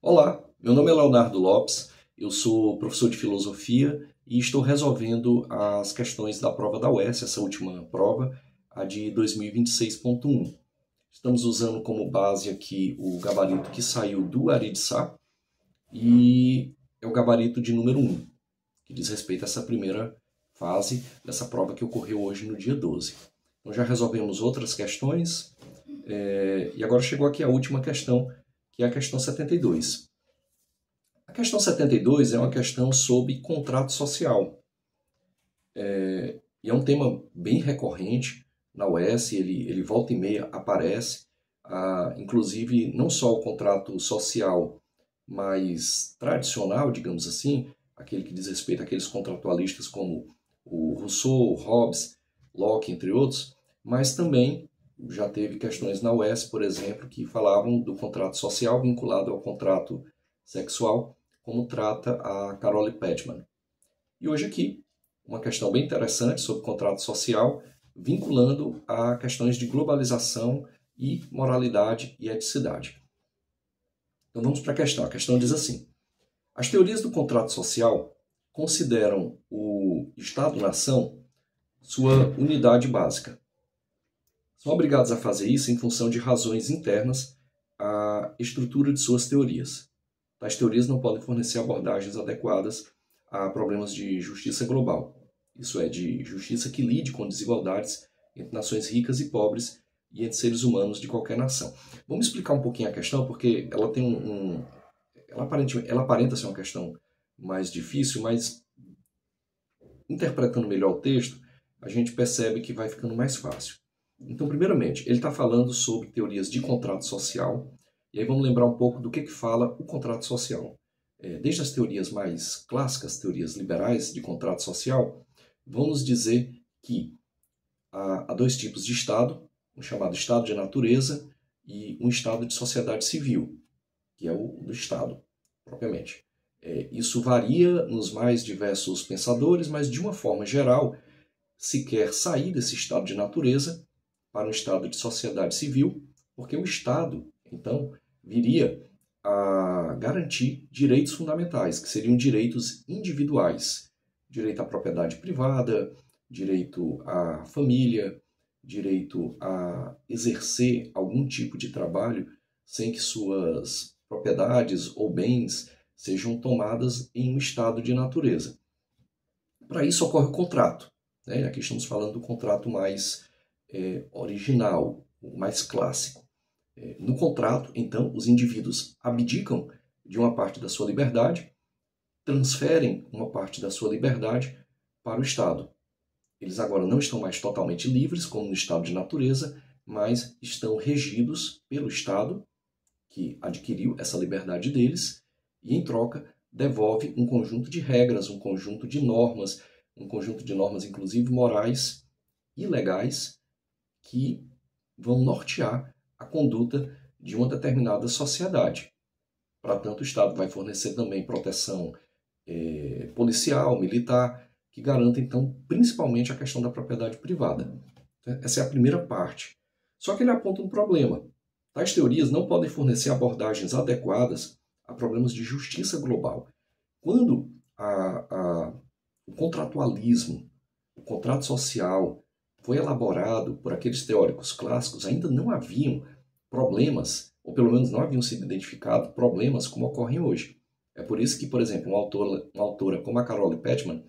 Olá, meu nome é Leonardo Lopes, eu sou professor de filosofia e estou resolvendo as questões da prova da UES, essa última prova, a de 2026.1. Estamos usando como base aqui o gabarito que saiu do Aritsá e é o gabarito de número 1, que diz respeito a essa primeira fase dessa prova que ocorreu hoje no dia 12. Então já resolvemos outras questões e agora chegou aqui a última questão, que é a questão 72. A questão 72 é uma questão sobre contrato social. E é um tema bem recorrente na UES, ele volta e meia aparece, inclusive não só o contrato social mais tradicional, digamos assim, aquele que diz respeito àqueles contratualistas como o Rousseau, Hobbes, Locke, entre outros, mas também já teve questões na UES, por exemplo, que falavam do contrato social vinculado ao contrato sexual, como trata a Carole Petman. E hoje aqui, uma questão bem interessante sobre contrato social, vinculando a questões de globalização e moralidade e eticidade. Então vamos para a questão. A questão diz assim: as teorias do contrato social consideram o Estado-nação sua unidade básica. São obrigados a fazer isso em função de razões internas à estrutura de suas teorias. Tais teorias não podem fornecer abordagens adequadas a problemas de justiça global, isso é, de justiça que lide com desigualdades entre nações ricas e pobres e entre seres humanos de qualquer nação. Vamos explicar um pouquinho a questão, porque ela tem ela aparenta ser uma questão mais difícil, mas interpretando melhor o texto, a gente percebe que vai ficando mais fácil. Então, primeiramente, ele está falando sobre teorias de contrato social, e aí vamos lembrar um pouco do que fala o contrato social. Desde as teorias mais clássicas, teorias liberais de contrato social, vamos dizer que há dois tipos de Estado, um chamado Estado de natureza e um Estado de sociedade civil, que é o do Estado, propriamente. Isso varia nos mais diversos pensadores, mas de uma forma geral, se quer sair desse Estado de natureza para um Estado de sociedade civil, porque o Estado, então, viria a garantir direitos fundamentais, que seriam direitos individuais. Direito à propriedade privada, direito à família, direito a exercer algum tipo de trabalho sem que suas propriedades ou bens sejam tomadas em um estado de natureza. Para isso ocorre o contrato. Aqui estamos falando do contrato mais original, mais clássico. No contrato, então, os indivíduos abdicam de uma parte da sua liberdade, transferem uma parte da sua liberdade para o Estado. Eles agora não estão mais totalmente livres, como no estado de natureza, mas estão regidos pelo Estado, que adquiriu essa liberdade deles, e em troca devolve um conjunto de regras, um conjunto de normas inclusive morais e legais, que vão nortear a conduta de uma determinada sociedade. Para tanto, o Estado vai fornecer também proteção policial, militar, que garanta, então, principalmente a questão da propriedade privada. Essa é a primeira parte. Só que ele aponta um problema. Tais teorias não podem fornecer abordagens adequadas a problemas de justiça global. Quando o contratualismo, o contrato social, foi elaborado por aqueles teóricos clássicos, ainda não haviam problemas, ou pelo menos não haviam sido identificados problemas como ocorrem hoje. É por isso que, por exemplo, uma autora como a Carole Petman,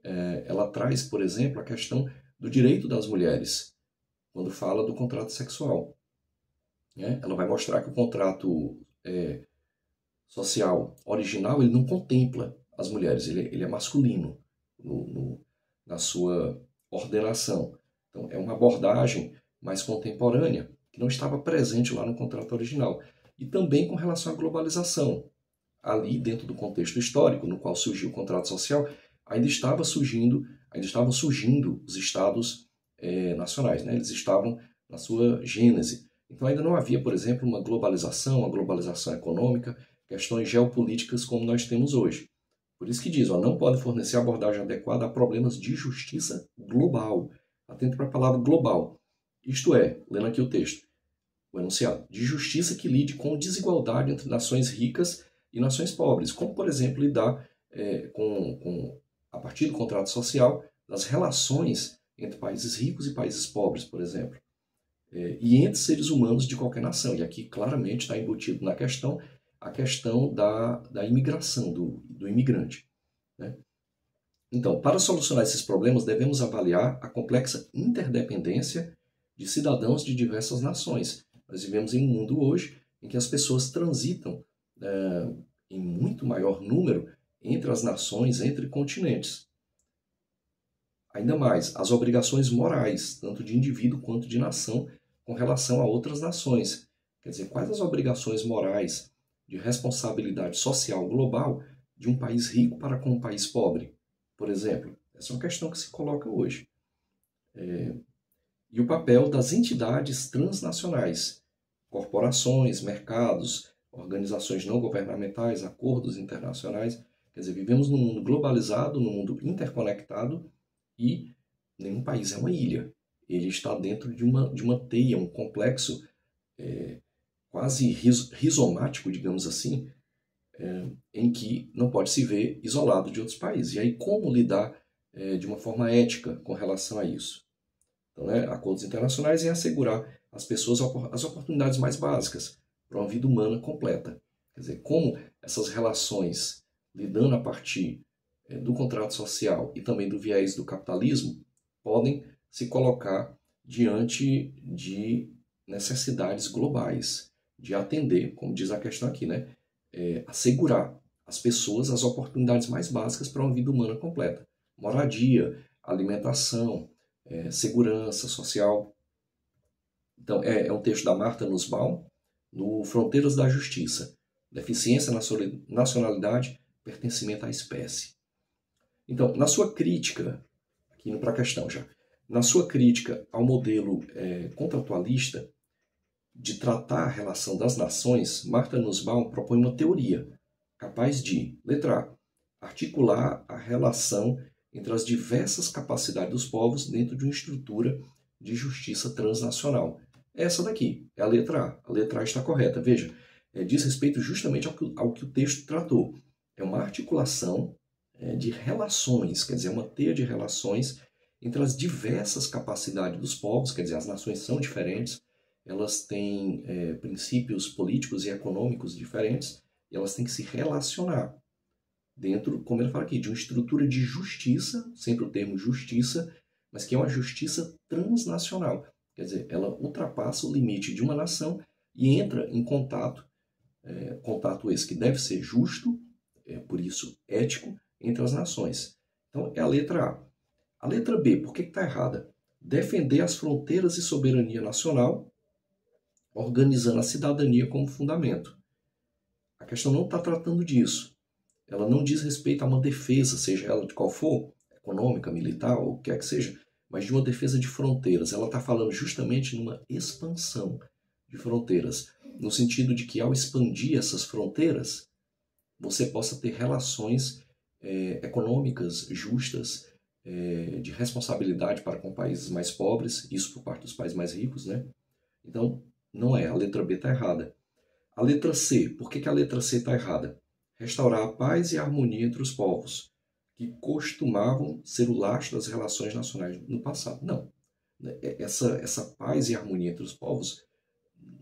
ela traz, por exemplo, a questão do direito das mulheres, quando fala do contrato sexual. Ela vai mostrar que o contrato social original ele não contempla as mulheres, ele é masculino na sua ordenação. Então, é uma abordagem mais contemporânea, que não estava presente lá no contrato original. E também com relação à globalização. Ali, dentro do contexto histórico no qual surgiu o contrato social, ainda estavam surgindo os estados nacionais. Eles estavam na sua gênese. Então ainda não havia, por exemplo, uma globalização econômica, questões geopolíticas como nós temos hoje. Por isso que diz, não pode fornecer abordagem adequada a problemas de justiça global. Atento para a palavra global. Isto é, lendo aqui o texto, o enunciado, de justiça que lide com desigualdade entre nações ricas e nações pobres, como, por exemplo, lidar a partir do contrato social, das relações entre países ricos e países pobres, por exemplo, e entre seres humanos de qualquer nação. E aqui claramente está embutido na questão a questão da imigração, do imigrante, né? Então, para solucionar esses problemas, devemos avaliar a complexa interdependência de cidadãos de diversas nações. Nós vivemos em um mundo hoje em que as pessoas transitam em muito maior número entre as nações, entre continentes. Ainda mais, as obrigações morais, tanto de indivíduo quanto de nação, com relação a outras nações. Quer dizer, quais as obrigações morais de responsabilidade social global de um país rico para com um país pobre, por exemplo? Essa é uma questão que se coloca hoje. E o papel das entidades transnacionais, corporações, mercados, organizações não governamentais, acordos internacionais. Quer dizer, vivemos num mundo globalizado, num mundo interconectado, e nenhum país é uma ilha. Ele está dentro de uma teia, um complexo quase rizomático, digamos assim, em que não pode se ver isolado de outros países. E aí, como lidar de uma forma ética com relação a isso? Então, acordos internacionais em assegurar às pessoas as oportunidades mais básicas para uma vida humana completa. Quer dizer, como essas relações, lidando a partir do contrato social e também do viés do capitalismo, podem se colocar diante de necessidades globais, de atender, como diz a questão aqui, assegurar às pessoas as oportunidades mais básicas para uma vida humana completa. Moradia, alimentação, segurança social. Então, é um texto da Martha Nussbaum, no Fronteiras da Justiça, deficiência, nacionalidade, pertencimento à espécie. Então, na sua crítica, aqui indo para a questão já, na sua crítica ao modelo contratualista de tratar a relação das nações, Martha Nussbaum propõe uma teoria capaz de, letra A, articular a relação entre as diversas capacidades dos povos dentro de uma estrutura de justiça transnacional. Essa daqui é a letra A. A letra A está correta. Veja, diz respeito justamente ao que o texto tratou. É uma articulação de relações, quer dizer, uma teia de relações entre as diversas capacidades dos povos, quer dizer, as nações são diferentes, elas têm princípios políticos e econômicos diferentes, e elas têm que se relacionar dentro, como ele fala aqui, de uma estrutura de justiça, sempre o termo justiça, mas que é uma justiça transnacional. Quer dizer, ela ultrapassa o limite de uma nação e entra em contato, contato esse que deve ser justo, por isso ético, entre as nações. Então, é a letra A. A letra B, por que está errada? Defender as fronteiras e soberania nacional, organizando a cidadania como fundamento. A questão não está tratando disso. Ela não diz respeito a uma defesa, seja ela de qual for, econômica, militar, ou o que quer que seja, mas de uma defesa de fronteiras. Ela está falando justamente numa expansão de fronteiras, no sentido de que ao expandir essas fronteiras, você possa ter relações econômicas justas, de responsabilidade para com países mais pobres, isso por parte dos países mais ricos, né? Então, não é, a letra B está errada. A letra C, por que a letra C está errada? Restaurar a paz e a harmonia entre os povos, que costumavam ser o lastro das relações nacionais no passado. Não, essa paz e harmonia entre os povos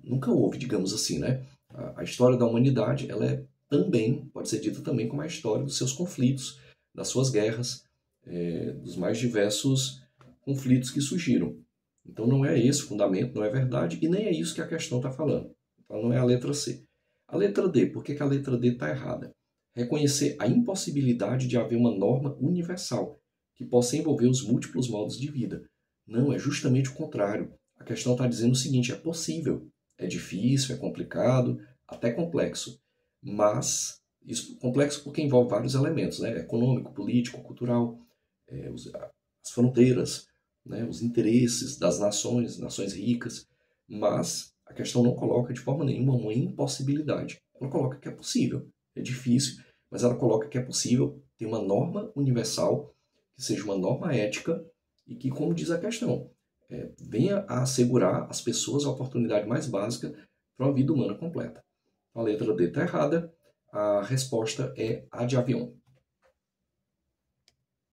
nunca houve, digamos assim, né? A história da humanidade, ela também, pode ser dita também como a história dos seus conflitos, das suas guerras, dos mais diversos conflitos que surgiram. Então não é esse o fundamento, não é verdade, e nem é isso que a questão está falando. Então não é a letra C. A letra D, por que a letra D está errada? Reconhecer a impossibilidade de haver uma norma universal que possa envolver os múltiplos modos de vida. Não, é justamente o contrário. A questão está dizendo o seguinte, é possível, é difícil, é complicado, até complexo, mas isso complexo porque envolve vários elementos, né? Econômico, político, cultural, as fronteiras, né? Os interesses das nações ricas, mas a questão não coloca de forma nenhuma uma impossibilidade. Ela coloca que é possível, é difícil, mas ela coloca que é possível ter uma norma universal, que seja uma norma ética e que, como diz a questão, venha a assegurar às pessoas a oportunidade mais básica para uma vida humana completa. A letra D está errada, A resposta é A de avião.